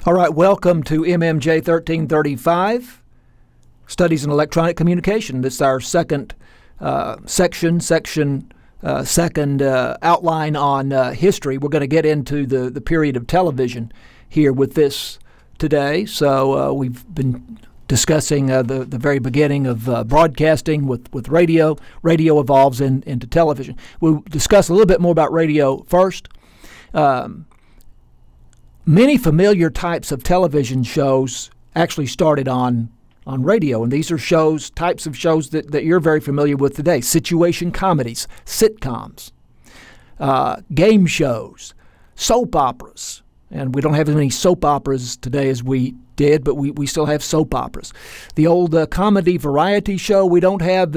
All right, welcome to MMJ-1335, Studies in Electronic Communication. This is our second second outline on history. We're going to get into the period of television here with this today. So we've been discussing the very beginning of broadcasting with radio. Radio evolves into television. We'll discuss a little bit more about radio first. Many familiar types of television shows actually started on radio, and these are types of shows that you're very familiar with today. Situation comedies, sitcoms, game shows, soap operas. And we don't have as many soap operas today as we did, but we still have soap operas. The old comedy variety show, we don't have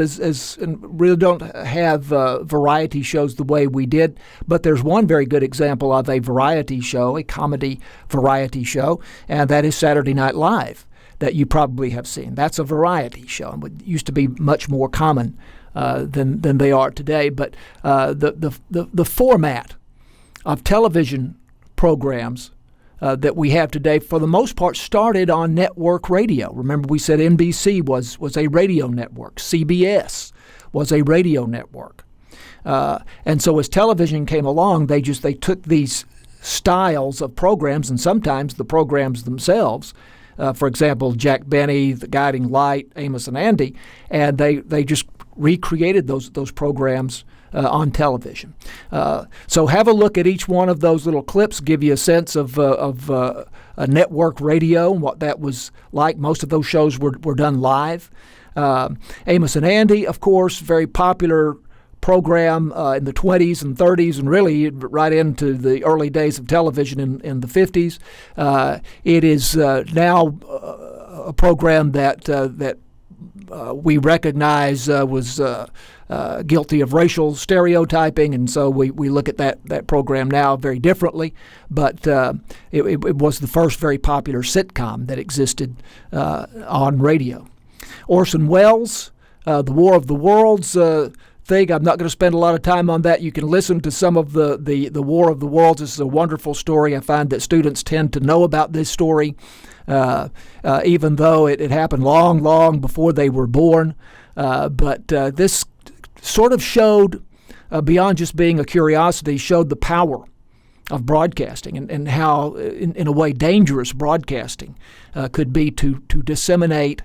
really don't have variety shows the way we did, but there's one very good example of a variety show, a comedy variety show, and that is Saturday Night Live, that you probably have seen. That's a variety show, and it used to be much more common than they are today. But the format of television programs that we have today, for the most part, started on network radio. Remember, we said NBC was a radio network. CBS was a radio network. And so as television came along, they took these styles of programs, and sometimes the programs themselves, for example, Jack Benny, The Guiding Light, Amos and Andy, and they just recreated those programs on television. So have a look at each one of those little clips, give you a sense of a network radio and what that was like. Most of those shows were done live. Amos and Andy, of course, very popular program in the 20s and 30s and really right into the early days of television in the 50s. It is now a program that we recognize was guilty of racial stereotyping, and so we look at that program now very differently. But it was the first very popular sitcom that existed on radio. Orson Welles, The War of the Worlds thing. I'm not going to spend a lot of time on that. You can listen to some of the War of the Worlds. This is a wonderful story. I find that students tend to know about this story, even though it happened long before they were born. But this sort of showed, beyond just being a curiosity, showed the power of broadcasting and how, in a way, dangerous broadcasting could be to disseminate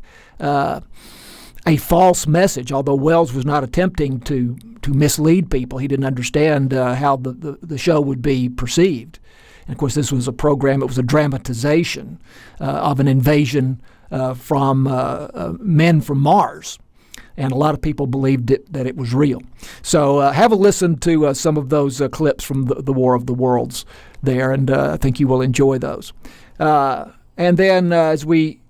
a false message. Although Wells was not attempting to mislead people, he didn't understand how the show would be perceived. And of course, this was a program, it was a dramatization of an invasion from men from Mars. And a lot of people believed that it was real. So have a listen to some of those clips from the War of the Worlds there, and I think you will enjoy those. And then as we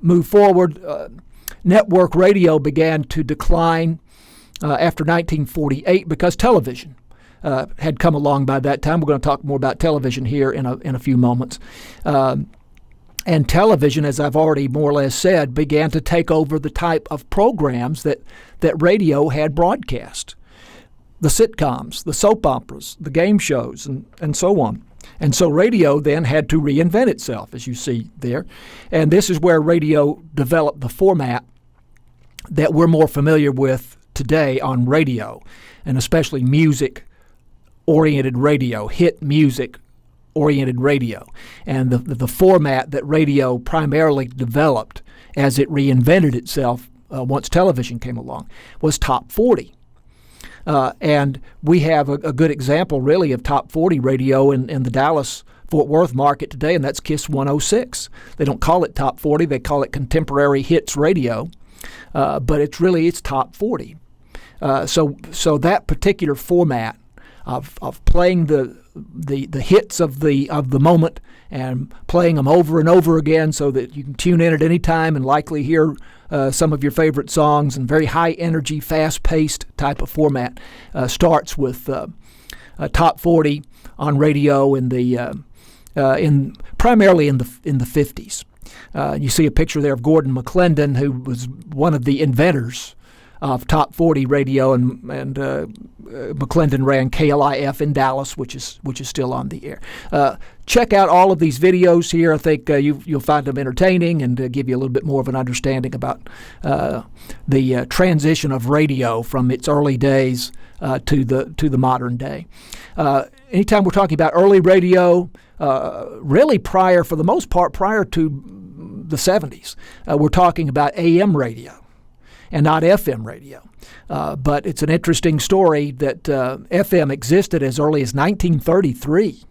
move forward, network radio began to decline after 1948 because television had come along by that time. We're going to talk more about television here in a few moments. And television, as I've already more or less said, began to take over the type of programs that radio had broadcast. The sitcoms, the soap operas, the game shows, and so on. And so radio then had to reinvent itself, as you see there. And this is where radio developed the format that we're more familiar with today on radio, and especially music-oriented radio, hit music-oriented radio. And the format that radio primarily developed as it reinvented itself once television came along was Top 40. And we have a good example, really, of Top 40 radio in the Dallas-Fort Worth market today, and that's KISS 106. They don't call it Top 40. They call it Contemporary Hits Radio, but it's Top 40. So that particular format of playing the hits of the moment and playing them over and over again so that you can tune in at any time and likely hear some of your favorite songs, and very high energy, fast-paced type of format starts with Top 40 on radio primarily in the 50s. You see a picture there of Gordon McClendon, who was one of the inventors of Top 40 radio, and McClendon ran KLIF in Dallas, which is still on the air. Check out all of these videos here. I think you'll find them entertaining and give you a little bit more of an understanding about the transition of radio from its early days to the modern day. Anytime we're talking about early radio, really for the most part, prior to the 70s, we're talking about AM radio and not FM radio. But it's an interesting story that FM existed as early as 1933.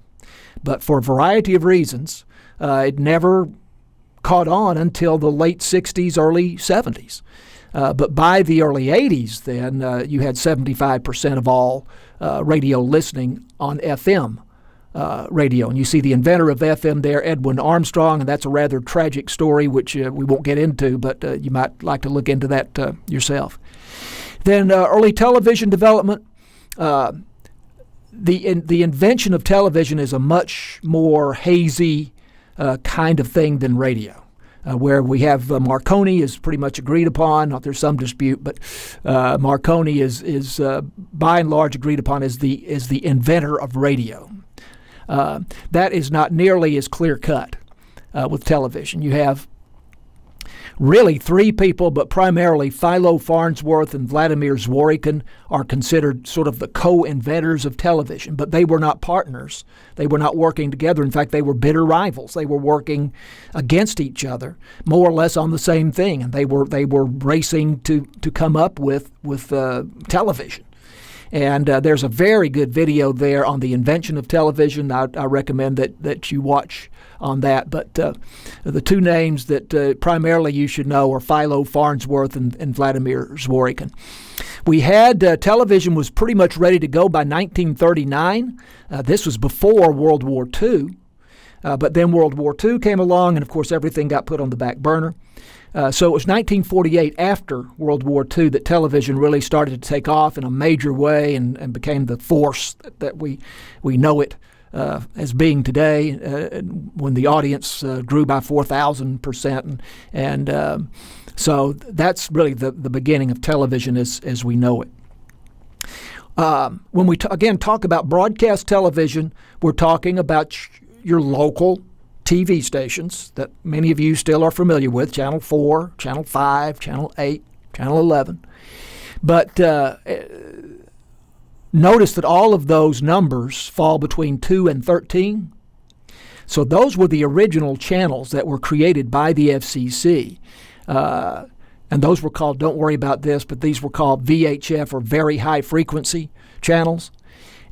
But for a variety of reasons, it never caught on until the late 60s, early 70s. But by the early 80s, then, you had 75% of all radio listening on FM radio. And you see the inventor of FM there, Edwin Armstrong, and that's a rather tragic story, which we won't get into, but you might like to look into that yourself. Then early television development. The invention of television is a much more hazy kind of thing than radio, where we have Marconi is pretty much agreed upon. There's some dispute, but Marconi is by and large agreed upon as the inventor of radio. That is not nearly as clear cut with television. You have really three people, but primarily Philo Farnsworth and Vladimir Zworykin are considered sort of the co-inventors of television, but they were not partners. They were not working together. In fact, they were bitter rivals. They were working against each other, more or less on the same thing, and they were racing to come up with television. And there's a very good video there on the invention of television. I recommend that you watch on that. But the two names that primarily you should know are Philo Farnsworth and Vladimir Zworykin. We had television was pretty much ready to go by 1939. This was before World War II. But then World War II came along, and of course everything got put on the back burner. So it was 1948, after World War II, that television really started to take off in a major way and became the force that we know it as being today, when the audience grew by 4,000%. And so that's really the beginning of television as we know it. When we again talk about broadcast television, we're talking about your local TV stations that many of you still are familiar with, Channel 4, Channel 5, Channel 8, Channel 11. But notice that all of those numbers fall between 2 and 13. So those were the original channels that were created by the FCC. And those were called, don't worry about this, but these were called VHF, or very high frequency channels.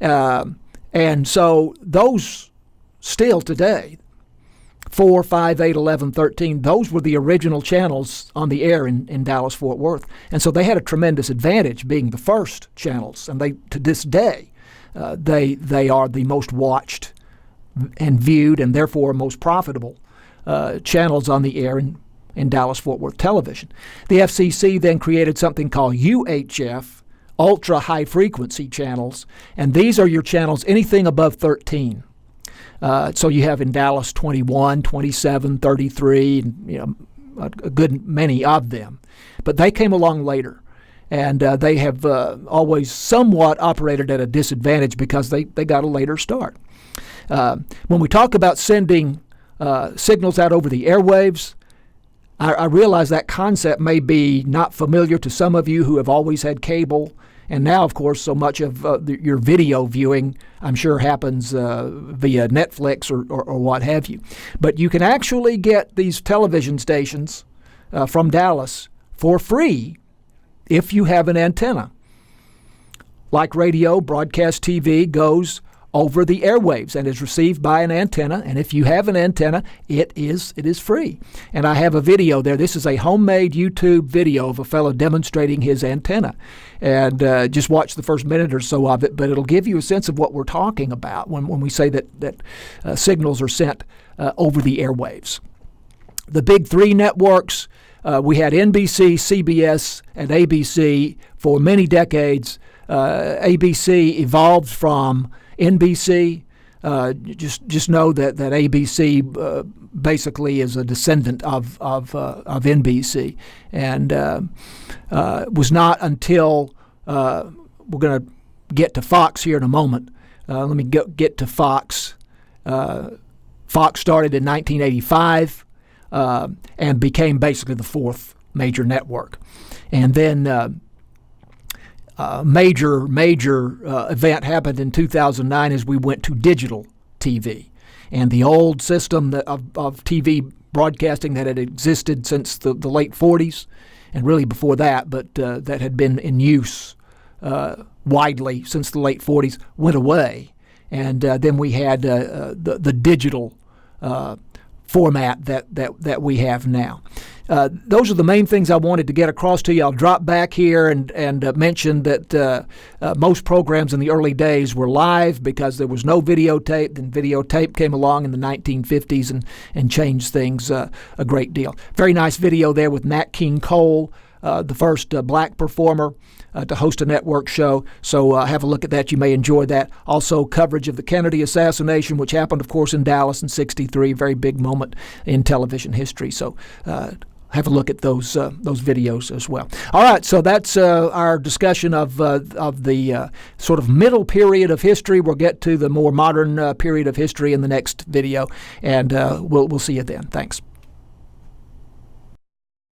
And so those still today, 4, 5, 8, 11, 13, those were the original channels on the air in Dallas-Fort Worth. And so they had a tremendous advantage being the first channels. And they, to this day, they are the most watched and viewed and therefore most profitable channels on the air in Dallas-Fort Worth television. The FCC then created something called UHF, ultra high frequency channels, and these are your channels anything above 13. So you have in Dallas 21, 27, 33, and, a good many of them. But they came along later, and they have always somewhat operated at a disadvantage because they got a later start. When we talk about sending signals out over the airwaves, I realize that concept may be not familiar to some of you who have always had cable. And now, of course, so much of your video viewing, I'm sure, happens via Netflix or what have you. But you can actually get these television stations from Dallas for free if you have an antenna. Like radio, broadcast TV goes over the airwaves and is received by an antenna. And if you have an antenna, it is free. And I have a video there. This is a homemade YouTube video of a fellow demonstrating his antenna. And just watch the first minute or so of it, but it'll give you a sense of what we're talking about when we say that signals are sent over the airwaves. The big three networks, we had NBC, CBS, and ABC for many decades. ABC evolved from NBC. just know that ABC basically is a descendant of NBC, and it was not until we're going to get to Fox here in a moment. Let me get to Fox. Fox started in 1985 and became basically the fourth major network. And then major event happened in 2009 as we went to digital TV. And the old system of TV broadcasting that had existed since the late 40s, and really before that, but that had been in use widely since the late 40s, went away. And then we had the digital format that we have now. Those are the main things I wanted to get across to you. I'll drop back here and mention that most programs in the early days were live because there was no videotape. Then videotape came along in the 1950s and changed things a great deal. Very nice video there with Nat King Cole, the first black performer to host a network show. So have a look at that. You may enjoy that. Also, coverage of the Kennedy assassination, which happened, of course, in Dallas in '63, a very big moment in television history. So have a look at those videos as well. All right, so that's our discussion of the sort of middle period of history. We'll get to the more modern period of history in the next video, and we'll see you then. Thanks.